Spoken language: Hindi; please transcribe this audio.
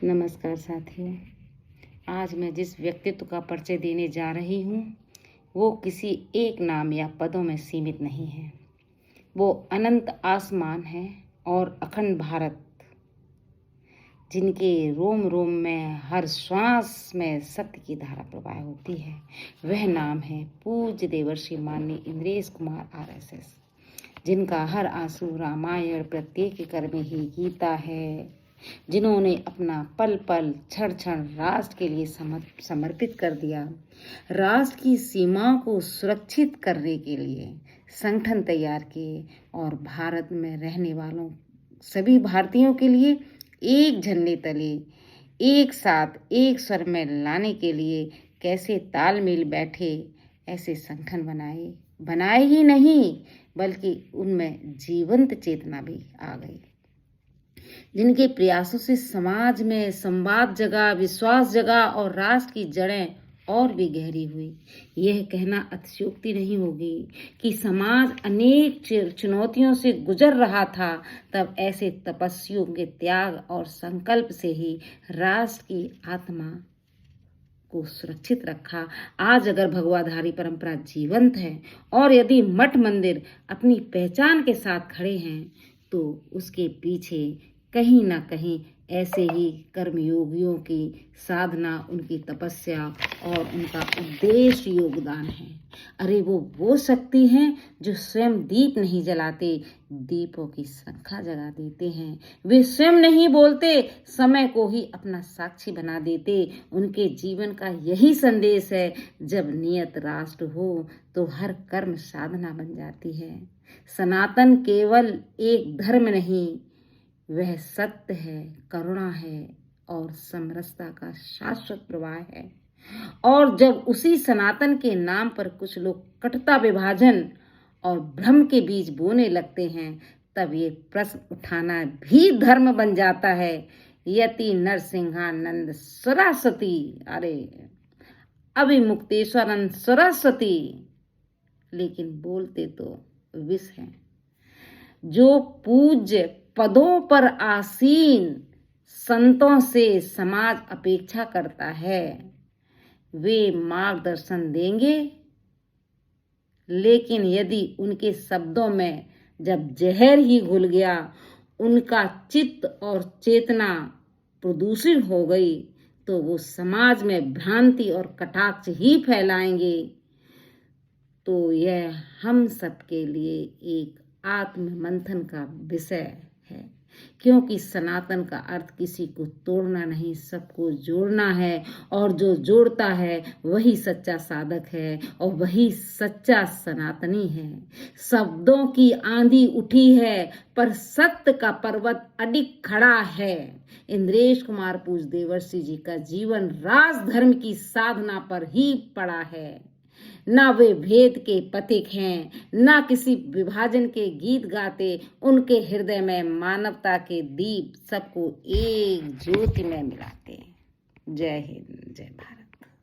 नमस्कार साथियों। आज मैं जिस व्यक्तित्व का परिचय देने जा रही हूँ वो किसी एक नाम या पदों में सीमित नहीं है। वो अनंत आसमान है और अखंड भारत, जिनके रोम रोम में हर श्वास में सत्य की धारा प्रवाह होती है। वह नाम है पूज्य देवर्षि माननीय इंद्रेश कुमार RSS, जिनका हर आंसू रामायण, प्रत्येक कर्म ही गीता है, जिन्होंने अपना पल पल क्षण क्षण राष्ट्र के लिए समर्पित कर दिया। राष्ट्र की सीमाओं को सुरक्षित करने के लिए संगठन तैयार किए और भारत में रहने वालों सभी भारतीयों के लिए एक झंडे तले एक साथ एक स्वर में लाने के लिए कैसे तालमेल बैठे, ऐसे संगठन बनाए ही नहीं बल्कि उनमें जीवंत चेतना भी आ गई, जिनके प्रयासों से समाज में संवाद जगा, विश्वास जगा और राष्ट्र की जड़ें और भी गहरी हुई। यह कहना अतिशयोक्ति नहीं होगी कि समाज अनेक चुनौतियों से गुजर रहा था, तब ऐसे तपस्वियों के त्याग और संकल्प से ही राष्ट्र की आत्मा को सुरक्षित रखा। आज अगर भगवाधारी परंपरा जीवंत है और यदि मठ मंदिर अपनी पहचान के साथ खड़े हैं, तो उसके पीछे कहीं ना कहीं ऐसे ही कर्मयोगियों की साधना, उनकी तपस्या और उनका उद्देश्य योगदान है। अरे वो शक्ति हैं जो स्वयं दीप नहीं जलाते, दीपों की संख्या जगा देते हैं। वे स्वयं नहीं बोलते, समय को ही अपना साक्षी बना देते। उनके जीवन का यही संदेश है, जब नियत राष्ट्र हो तो हर कर्म साधना बन जाती है। सनातन केवल एक धर्म नहीं, वह सत्य है, करुणा है और समरसता का शाश्वत प्रवाह है। और जब उसी सनातन के नाम पर कुछ लोग कटुता, विभाजन और भ्रम के बीज बोने लगते हैं, तब ये प्रश्न उठाना भी धर्म बन जाता है। यति नरसिंहानंद सरस्वती, अरे अभिमुक्तेश्वरन सरस्वती, लेकिन बोलते तो विष हैं। जो पूज्य पदों पर आसीन संतों से समाज अपेक्षा करता है, वे मार्गदर्शन देंगे, लेकिन यदि उनके शब्दों में जब जहर ही घुल गया, उनका चित्त और चेतना प्रदूषित हो गई, तो वो समाज में भ्रांति और कटाक्ष ही फैलाएंगे। तो यह हम सबके लिए एक आत्म मंथन का विषय है, क्योंकि सनातन का अर्थ किसी को तोड़ना नहीं, सबको जोड़ना है। और जो जोड़ता है वही सच्चा साधक है और वही सच्चा सनातनी है। शब्दों की आंधी उठी है पर सत्य का पर्वत अडिग खड़ा है। इंद्रेश कुमार पूज्य देवर्षि जी का जीवन राजधर्म की साधना पर ही पड़ा है। ना वे भेद के पथिक हैं, ना किसी विभाजन के गीत गाते। उनके हृदय में मानवता के दीप सबको एक ज्योति में मिलाते। जय हिंद, जय भारत।